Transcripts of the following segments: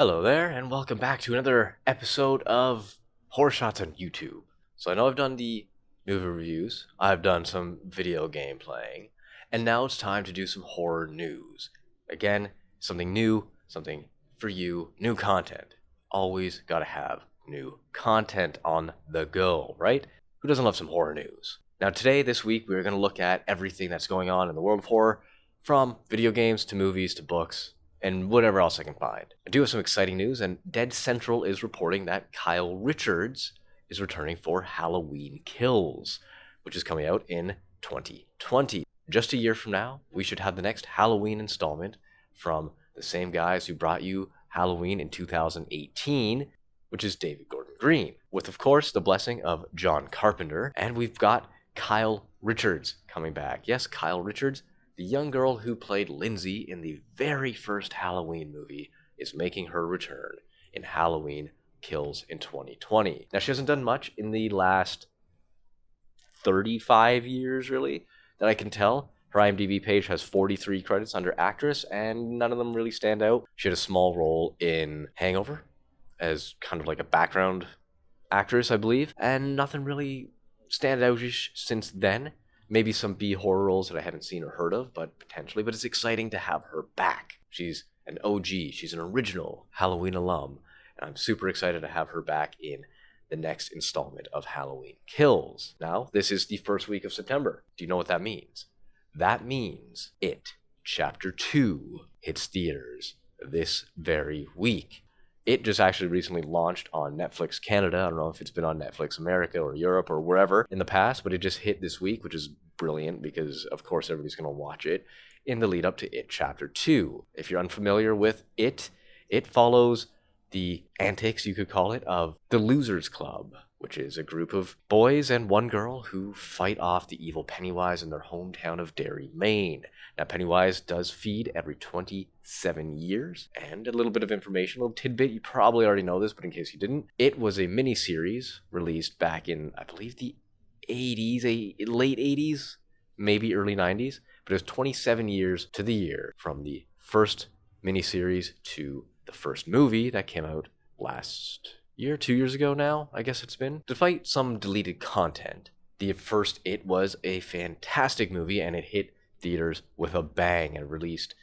Hello there, and welcome back to another episode of Horror Shots on YouTube. So I know I've done the movie reviews, I've done some video game playing, and now it's time to do some horror news. Again, something new, something for you, new content. Always gotta have new content on the go, right? Who doesn't love some horror news? Now today, this week, we're gonna look at everything that's going on in the world of horror, from video games to movies to books, and whatever else I can find. I do have some exciting news, and Dead Central is reporting that Kyle Richards is returning for Halloween Kills, which is coming out in 2020. Just a year from now, we should have the next Halloween installment from the same guys who brought you Halloween in 2018, which is David Gordon Green, with, of course, the blessing of John Carpenter, and we've got Kyle Richards coming back. Yes, Kyle Richards, the young girl who played Lindsay in the very first Halloween movie, is making her return in Halloween Kills in 2020. Now, she hasn't done much in the last 35 years, really, that I can tell. Her IMDb page has 43 credits under actress, and none of them really stand out. She had a small role in Hangover as kind of like a background actress, I believe, and nothing really stands out since then. Maybe some B horror roles that I haven't seen or heard of, but potentially. But it's exciting to have her back. She's an OG. She's an original Halloween alum. And I'm super excited to have her back in the next installment of Halloween Kills. Now, this is the first week of September. Do you know what that means? That means It Chapter 2 hits theaters this very week. It just actually recently launched on Netflix Canada. I don't know if it's been on Netflix America or Europe or wherever in the past, but it just hit this week, which is brilliant because, of course, everybody's going to watch it in the lead up to It Chapter 2. If you're unfamiliar with it follows the antics, you could call it, of the Losers Club, which is a group of boys and one girl who fight off the evil Pennywise in their hometown of Derry, Maine. Now, Pennywise does feed every 27 years. And a little bit of information, a little tidbit, you probably already know this, but in case you didn't, it was a mini-series released back in, I believe, the 80s, late 80s, maybe early 90s, but it was 27 years to the year from the first mini-series to the first movie that came out last year, 2 years ago now, I guess it's been. Despite some deleted content, the first It was a fantastic movie, and it hit theaters with a bang and released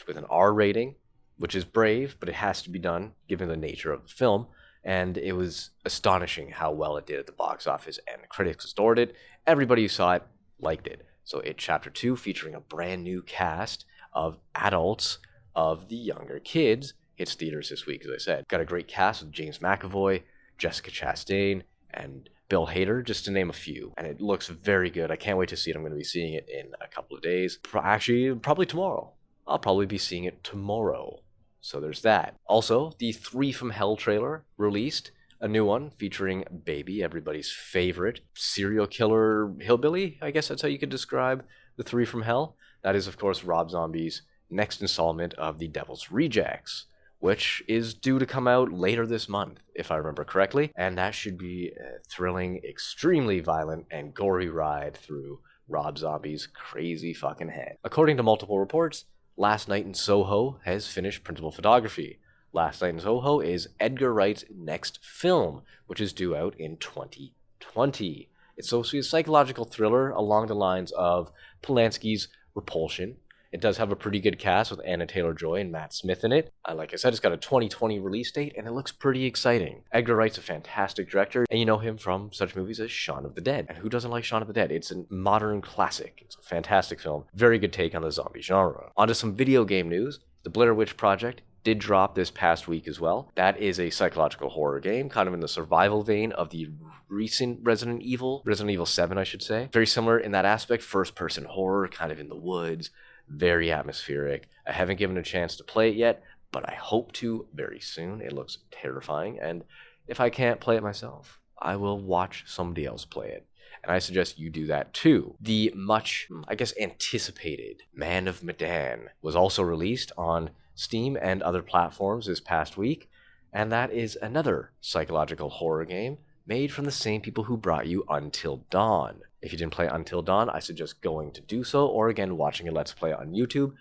with an R rating, which is brave, but it has to be done given the nature of the film. And it was astonishing how well it did at the box office, and the critics adored it. Everybody who saw it liked it. So It Chapter 2, featuring a brand new cast of adults of the younger kids, hits theaters this week, as I said. Got a great cast with James McAvoy, Jessica Chastain, and Bill Hader, just to name a few. And it looks very good. I can't wait to see it. I'm going to be seeing it in a couple of days. Actually, probably tomorrow. I'll probably be seeing it tomorrow. So there's that. Also, the Three from Hell trailer released. A new one featuring Baby, everybody's favorite serial killer hillbilly. I guess that's how you could describe the Three from Hell. That is, of course, Rob Zombie's next installment of The Devil's Rejects, which is due to come out later this month, if I remember correctly. And that should be a thrilling, extremely violent, and gory ride through Rob Zombie's crazy fucking head. According to multiple reports, Last Night in Soho has finished principal photography. Last Night in Soho is Edgar Wright's next film, which is due out in 2020. It's supposed to be a psychological thriller along the lines of Polanski's Repulsion. It does have a pretty good cast with Anna Taylor-Joy and Matt Smith in it. Like I said, it's got a 2020 release date, and it looks pretty exciting. Edgar Wright's a fantastic director, and you know him from such movies as Shaun of the Dead. And who doesn't like Shaun of the Dead? It's a modern classic. It's a fantastic film. Very good take on the zombie genre. On to some video game news. The Blair Witch Project did drop this past week as well. That is a psychological horror game, kind of in the survival vein of the recent Resident Evil 7, I should say. Very similar in that aspect, first-person horror, kind of in the woods. Very atmospheric. I haven't given a chance to play it yet, but I hope to very soon. It looks terrifying, and if I can't play it myself, I will watch somebody else play it. And I suggest you do that too. The much, I guess, anticipated Man of Medan was also released on Steam and other platforms this past week, and that is another psychological horror game made from the same people who brought you Until Dawn. If you didn't play Until Dawn, I suggest going to do so, or again, watching a Let's Play on YouTube.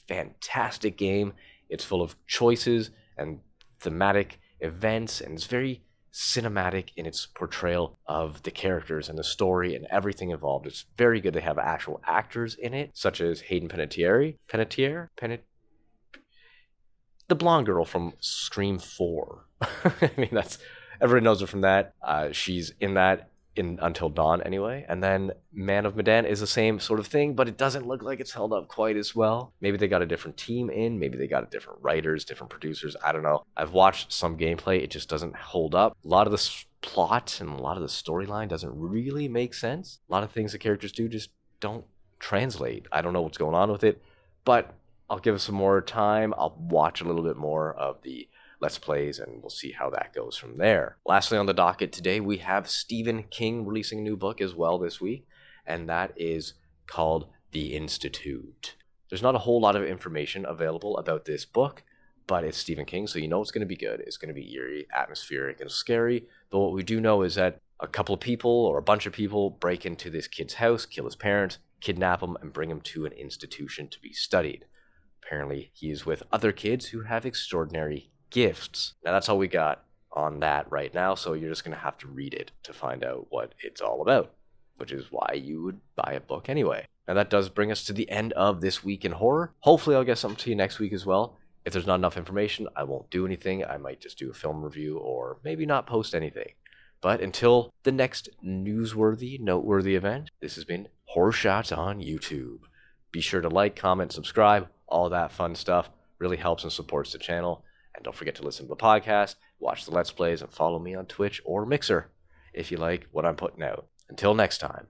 Fantastic game. It's full of choices and thematic events, and it's very cinematic in its portrayal of the characters and the story and everything involved. It's very good. They have actual actors in it, such as Hayden the blonde girl from Scream 4. I mean, that's everyone knows her from that. She's in that in Until Dawn anyway. And then Man of Medan is the same sort of thing, but it doesn't look like it's held up quite as well. Maybe they got a different team in, maybe they got different writers, different producers. I don't know. I've watched some gameplay, it just doesn't hold up. A lot of the plot and a lot of the storyline doesn't really make sense. A lot of things the characters do just don't translate. I don't know what's going on with it, but I'll give it some more time. I'll watch a little bit more of the Let's Plays, and we'll see how that goes from there. Lastly on the docket today, we have Stephen King releasing a new book as well this week, and that is called The Institute. There's not a whole lot of information available about this book, but it's Stephen King, so you know it's going to be good. It's going to be eerie, atmospheric, and scary, but what we do know is that a couple of people, or a bunch of people, break into this kid's house, kill his parents, kidnap him, and bring him to an institution to be studied. Apparently, he is with other kids who have extraordinary gifts. Now, that's all we got on that right now, so you're just going to have to read it to find out what it's all about, which is why you would buy a book anyway. Now, that does bring us to the end of This Week in Horror. Hopefully, I'll get something to you next week as well. If there's not enough information, I won't do anything. I might just do a film review or maybe not post anything. But until the next newsworthy, noteworthy event, this has been Horror Shots on YouTube. Be sure to like, comment, subscribe, all that fun stuff. Really helps and supports the channel. And don't forget to listen to the podcast, watch the Let's Plays, and follow me on Twitch or Mixer if you like what I'm putting out. Until next time.